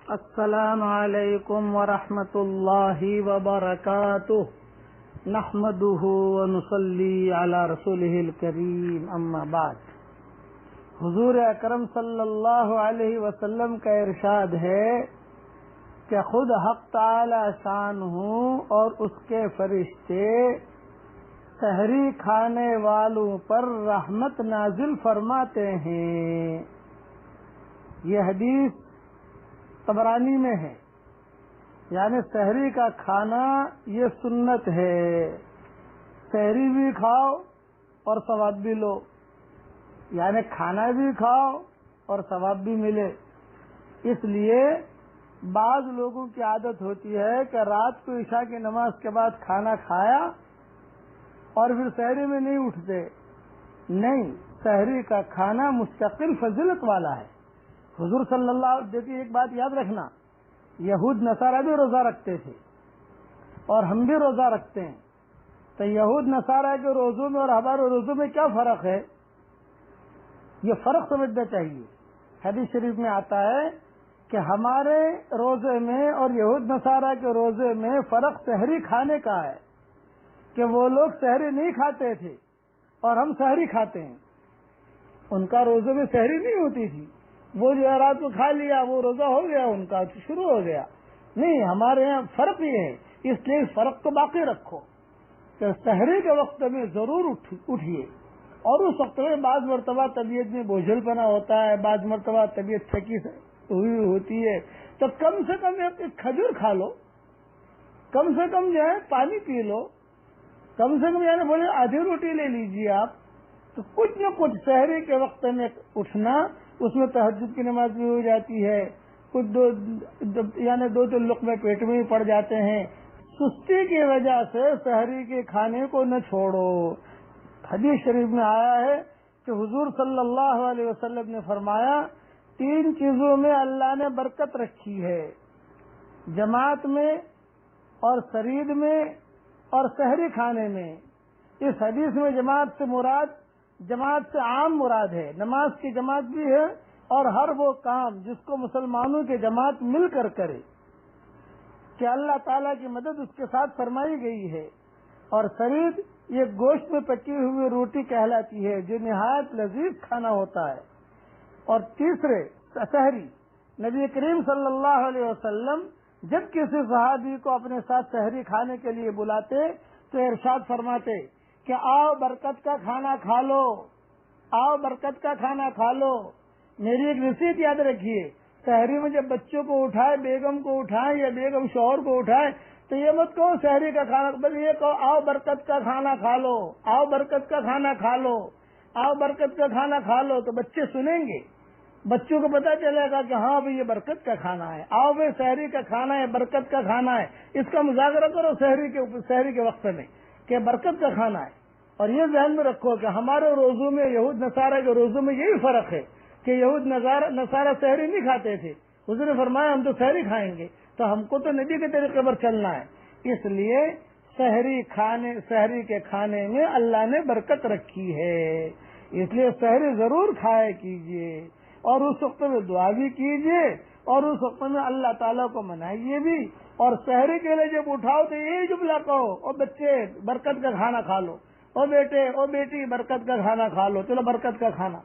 السلام علیکم ورحمۃ اللہ وبرکاتہ نحمده ونصلی علی رسولہ الکریم اما بعد۔ حضور اکرم صلی اللہ علیہ وسلم کا ارشاد ہے کہ خود حق تعالی شان ہوں اور اس کے فرشتے سحری کھانے والوں پر رحمت نازل فرماتے ہیں۔ یہ حدیث طبرانی میں ہے، یعنی سحری کا کھانا یہ سنت ہے، سحری بھی کھاؤ اور ثواب بھی لو، یعنی کھانا بھی کھاؤ اور ثواب بھی ملے۔ اس لیے بعض لوگوں کی عادت ہوتی ہے کہ رات کو عشاء کی نماز کے بعد کھانا کھایا اور پھر سحری میں نہیں اٹھتے۔ نہیں، سحری کا کھانا مستقل فضیلت والا ہے۔ حضور صلی اللہ علیہ وسلم، دیکھیے ایک بات یاد رکھنا، یہود نصارہ بھی روزہ رکھتے تھے اور ہم بھی روزہ رکھتے ہیں، تو یہود نصارہ کے روزوں میں اور ہمارے روزوں میں کیا فرق ہے؟ یہ فرق سمجھنا چاہیے۔ حدیث شریف میں آتا ہے کہ ہمارے روزے میں اور یہود نصارہ کے روزے میں فرق سحری کھانے کا ہے، کہ وہ لوگ سحری نہیں کھاتے تھے اور ہم سحری کھاتے ہیں۔ ان کا روزے میں سحری نہیں ہوتی تھی، وہ جو ہے رات کو کھا لیا وہ روزہ ہو گیا، ان کا شروع ہو گیا۔ نہیں، ہمارے یہاں فرق یہ ہے، اس لیے اس فرق کو باقی رکھو کہ سحری کے وقت میں ضرور اٹھیے، اور اس وقت میں بعض مرتبہ طبیعت میں بوجھل پنا ہوتا ہے، بعض مرتبہ طبیعت تھکی ہوئی ہوتی ہے، تو کم سے کم ایک کھجور کھا لو، کم سے کم جو ہے پانی پی لو، کم سے کم یعنی بولے آدھی روٹی لے لیجیے آپ، تو کچھ نہ کچھ سحری کے وقت میں اٹھنا، اس میں تہجد کی نماز بھی ہو جاتی ہے، کچھ دو تین لقمے پیٹ میں ہی پڑ جاتے ہیں۔ سستی کی وجہ سے سحری کے کھانے کو نہ چھوڑو۔ حدیث شریف میں آیا ہے کہ حضور صلی اللہ علیہ وسلم نے فرمایا، 3 چیزوں میں اللہ نے برکت رکھی ہے، جماعت میں اور سرید میں اور سحری کھانے میں۔ اس حدیث میں جماعت سے مراد، جماعت سے عام مراد ہے، نماز کی جماعت بھی ہے اور ہر وہ کام جس کو مسلمانوں کی جماعت مل کر کرے کہ اللہ تعالیٰ کی مدد اس کے ساتھ فرمائی گئی ہے۔ اور سرید یہ گوشت میں پکی ہوئی روٹی کہلاتی ہے جو نہایت لذیذ کھانا ہوتا ہے۔ اور تیسرے سحری، نبی کریم صلی اللہ علیہ وسلم جب کسی صحابی کو اپنے ساتھ سحری کھانے کے لیے بلاتے تو ارشاد فرماتے کہ آؤ برکت کا کھانا کھا لو، آؤ برکت کا کھانا کھا لو۔ میری ایک نصیحت یاد رکھیے، سحری میں جب بچوں کو اٹھائے، بیگم کو اٹھائے یا بیگم شوہر کو اٹھائے تو یہ مت کہو سحری کا کھانا، بس یہ کہو آؤ برکت کا کھانا کھا لو، آؤ برکت کا کھانا کھا لو، آؤ برکت کا کھانا کھا لو، تو بچے سنیں گے، بچوں کو پتا چلے گا کہ ہاں بھائی یہ برکت کا کھانا ہے، آؤ بھائی سحری کا کھانا ہے، برکت کا کھانا ہے۔ اس کا مذاکرہ کرو سحری کے وقت میں کہ برکت کا کھانا ہے۔ اور یہ ذہن میں رکھو کہ ہمارے روزوں میں یہود نصارہ کے روزوں میں یہی فرق ہے کہ یہود نصارہ سحری نہیں کھاتے تھے، حضور نے فرمایا ہم تو سحری کھائیں گے، تو ہم کو تو نبی کے طریقے پر چلنا ہے۔ اس لیے سحری کے کھانے میں اللہ نے برکت رکھی ہے، اس لیے سحری ضرور کھائے کیجیے اور اس وقت میں دعا بھی کیجیے اور اس وقت میں اللہ تعالیٰ کو منائیے بھی۔ اور سحری کے لیے جب اٹھاؤ تو یہی جملہ کہو، اور بچے برکت کا کھانا کھا لو، او بیٹے او بیٹی برکت کا کھانا کھا لو، چلو برکت کا کھانا۔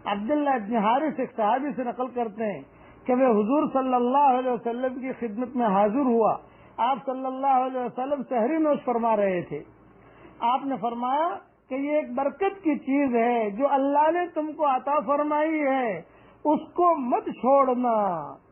عبداللہ ابن حارث ایک صحابی سے نقل کرتے ہیں کہ میں حضور صلی اللہ علیہ وسلم کی خدمت میں حاضر ہوا، آپ صلی اللہ علیہ وسلم سحری نوش فرما رہے تھے۔ آپ نے فرمایا کہ یہ ایک برکت کی چیز ہے جو اللہ نے تم کو عطا فرمائی ہے، اس کو مت چھوڑنا،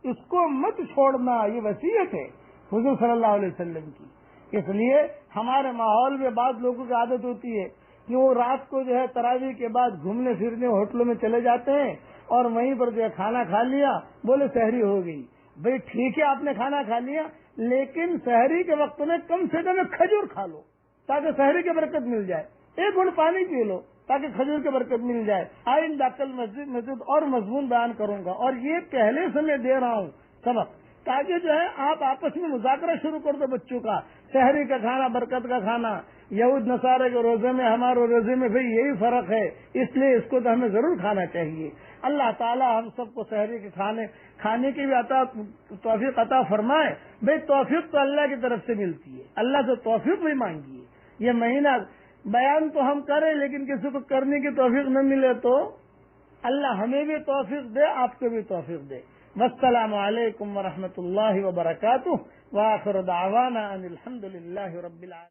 اس کو مت چھوڑنا، یہ وصیت ہے حضور صلی اللہ علیہ وسلم کی۔ اس لیے ہمارے ماحول میں بعض لوگوں کی عادت ہوتی ہے کہ وہ رات کو جو ہے تراویح کے بعد گھومنے پھرنے ہوٹلوں میں چلے جاتے ہیں اور وہیں پر جو ہے کھانا کھا لیا، بولے سحری ہو گئی۔ بھئی ٹھیک ہے آپ نے کھانا کھا لیا، لیکن سحری کے وقت میں کم سے کم ایک کھجور کھا لو تاکہ سحری کی برکت مل جائے، ایک گھونٹ پانی پی لو تاکہ کھجور کی برکت مل جائے۔ آئندہ کل مسجد اور مضمون بیان کروں گا، اور یہ پہلے سے میں دے رہا ہوں سبق، تاکہ جو ہے آپ آپس میں مذاکرہ شروع کر دو بچوں کا، سحری کا کھانا برکت کا کھانا، یہود نصارہ کے روزے میں ہمارے روزے میں بھئی یہی فرق ہے، اس لیے اس کو تو ہمیں ضرور کھانا چاہیے۔ اللہ تعالی ہم سب کو سحری کے کھانے کی بھی توفیق عطا فرمائے۔ بھئی توفیق تو اللہ کی طرف سے ملتی ہے، اللہ سے توفیق بھی مانگیے۔ یہ مہینہ بیان تو ہم کریں لیکن کسی کو کرنے کی توفیق نہ ملے تو اللہ ہمیں بھی توفیق دے، آپ کو بھی توفیق دے۔ والسلام علیکم ورحمۃ اللہ وبرکاتہ، وآخر دعوانا ان الحمد للہ رب العالمین۔